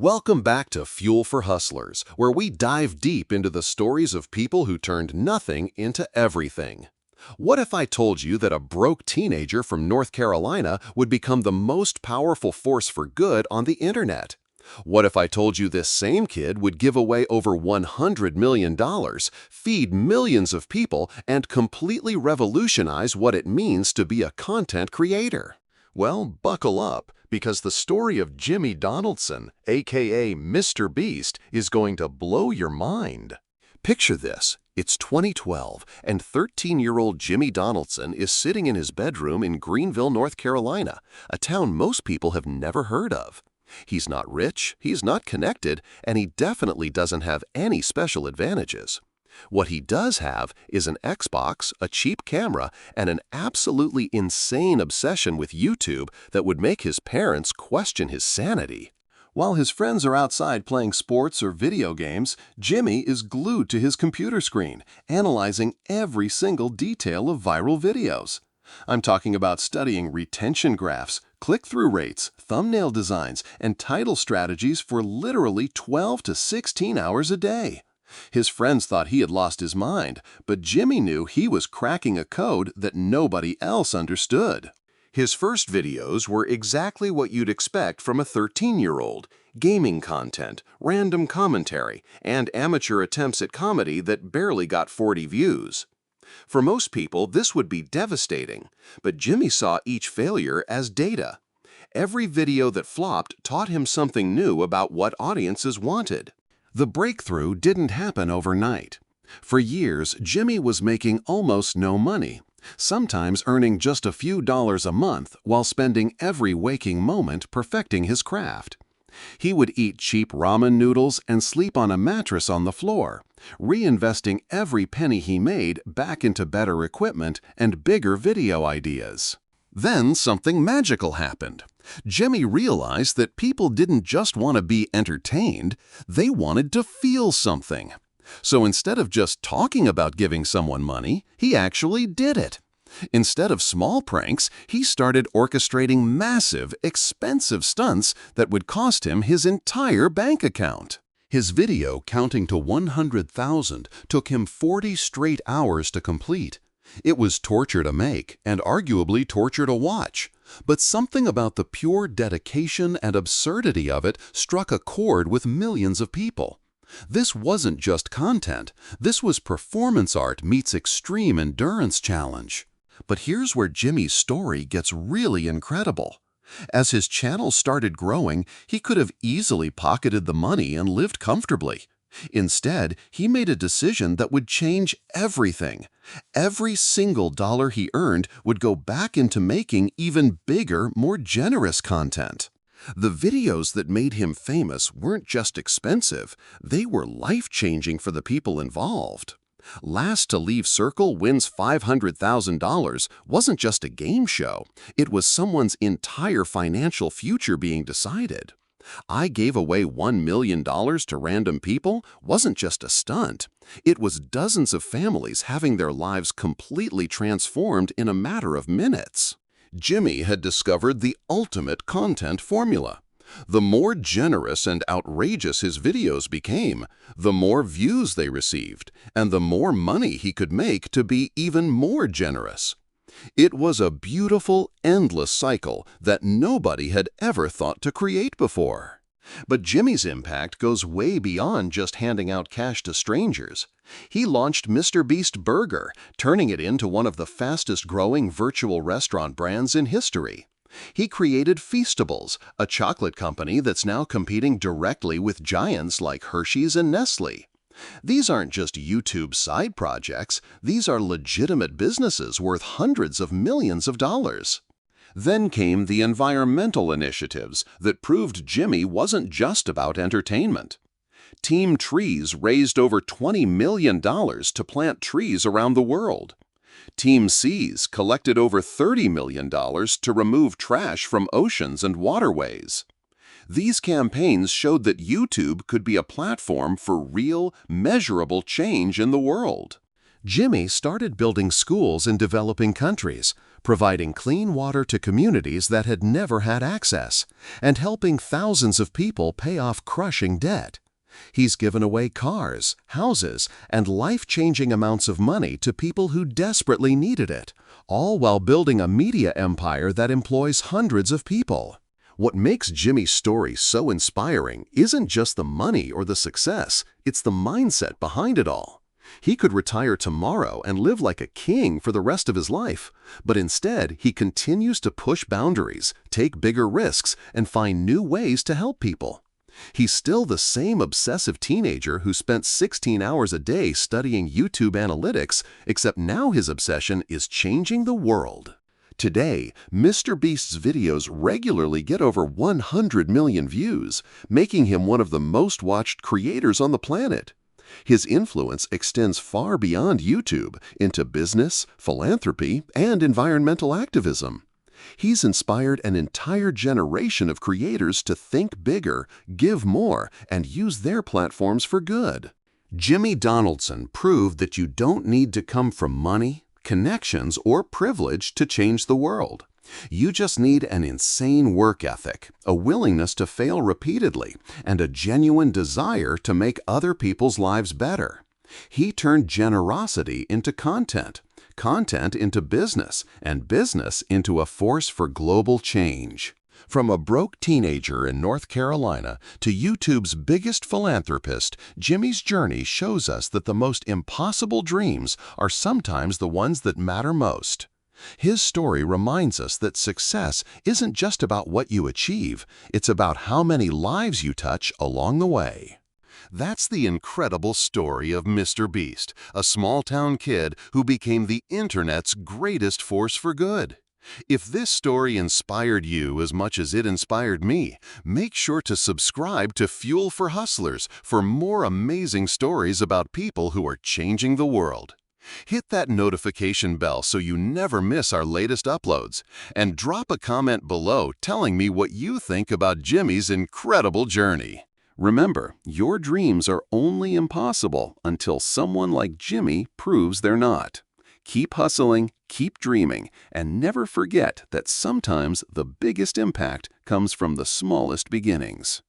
Welcome back to Fuel for Hustlers, where we dive deep into the stories of people who turned nothing into everything. What if I told you that a broke teenager from North Carolina would become the most powerful force for good on the internet? What if I told you this same kid would give away over $100 million, feed millions of people, and completely revolutionize what it means to be a content creator? Well, buckle up, because the story of Jimmy Donaldson, aka MrBeast, is going to blow your mind. Picture this. It's 2012, and 13-year-old Jimmy Donaldson is sitting in his bedroom in Greenville, North Carolina, a town most people have never heard of. He's not rich, he's not connected, and he definitely doesn't have any special advantages. What he does have is an Xbox, a cheap camera, and an absolutely insane obsession with YouTube that would make his parents question his sanity. While his friends are outside playing sports or video games, Jimmy is glued to his computer screen, analyzing every single detail of viral videos. I'm talking about studying retention graphs, click-through rates, thumbnail designs, and title strategies for literally 12 to 16 hours a day. His friends thought he had lost his mind, but Jimmy knew he was cracking a code that nobody else understood. His first videos were exactly what you'd expect from a 13-year-old: gaming content, random commentary, and amateur attempts at comedy that barely got 40 views. For most people, this would be devastating, but Jimmy saw each failure as data. Every video that flopped taught him something new about what audiences wanted. The breakthrough didn't happen overnight. For years, Jimmy was making almost no money, sometimes earning just a few dollars a month while spending every waking moment perfecting his craft. He would eat cheap ramen noodles and sleep on a mattress on the floor, reinvesting every penny he made back into better equipment and bigger video ideas. Then something magical happened. Jimmy realized that people didn't just want to be entertained, they wanted to feel something. So instead of just talking about giving someone money, he actually did it. Instead of small pranks, he started orchestrating massive, expensive stunts that would cost him his entire bank account. His video counting to 100,000 took him 40 straight hours to complete. It was torture to make, and arguably torture to watch. But something about the pure dedication and absurdity of it struck a chord with millions of people. This wasn't just content. This was performance art meets extreme endurance challenge. But here's where Jimmy's story gets really incredible. As his channel started growing, he could have easily pocketed the money and lived comfortably. Instead, he made a decision that would change everything. Every single dollar he earned would go back into making even bigger, more generous content. The videos that made him famous weren't just expensive, they were life-changing for the people involved. Last to Leave Circle Wins $500,000 wasn't just a game show, it was someone's entire financial future being decided. I Gave Away $1 million to Random People wasn't just a stunt. It was dozens of families having their lives completely transformed in a matter of minutes. Jimmy had discovered the ultimate content formula. The more generous and outrageous his videos became, the more views they received, and the more money he could make to be even more generous. It was a beautiful, endless cycle that nobody had ever thought to create before. But Jimmy's impact goes way beyond just handing out cash to strangers. He launched MrBeast Burger, turning it into one of the fastest-growing virtual restaurant brands in history. He created Feastables, a chocolate company that's now competing directly with giants like Hershey's and Nestle. These aren't just YouTube side projects, these are legitimate businesses worth hundreds of millions of dollars. Then came the environmental initiatives that proved Jimmy wasn't just about entertainment. Team Trees raised over $20 million to plant trees around the world. Team Seas collected over $30 million to remove trash from oceans and waterways. These campaigns showed that YouTube could be a platform for real, measurable change in the world. Jimmy started building schools in developing countries, providing clean water to communities that had never had access, and helping thousands of people pay off crushing debt. He's given away cars, houses, and life-changing amounts of money to people who desperately needed it, all while building a media empire that employs hundreds of people. What makes Jimmy's story so inspiring isn't just the money or the success, it's the mindset behind it all. He could retire tomorrow and live like a king for the rest of his life, but instead he continues to push boundaries, take bigger risks, and find new ways to help people. He's still the same obsessive teenager who spent 16 hours a day studying YouTube analytics, except now his obsession is changing the world. Today, MrBeast's videos regularly get over 100 million views, making him one of the most watched creators on the planet. His influence extends far beyond YouTube into business, philanthropy, and environmental activism. He's inspired an entire generation of creators to think bigger, give more, and use their platforms for good. Jimmy Donaldson proved that you don't need to come from money, connections, or privilege to change the world. You just need an insane work ethic, a willingness to fail repeatedly, and a genuine desire to make other people's lives better. He turned generosity into content, content into business, and business into a force for global change. From a broke teenager in North Carolina to YouTube's biggest philanthropist, Jimmy's journey shows us that the most impossible dreams are sometimes the ones that matter most. His story reminds us that success isn't just about what you achieve, it's about how many lives you touch along the way. That's the incredible story of MrBeast, a small-town kid who became the internet's greatest force for good. If this story inspired you as much as it inspired me, make sure to subscribe to Fuel for Hustlers for more amazing stories about people who are changing the world. Hit that notification bell so you never miss our latest uploads, and drop a comment below telling me what you think about Jimmy's incredible journey. Remember, your dreams are only impossible until someone like Jimmy proves they're not. Keep hustling, keep dreaming, and never forget that sometimes the biggest impact comes from the smallest beginnings.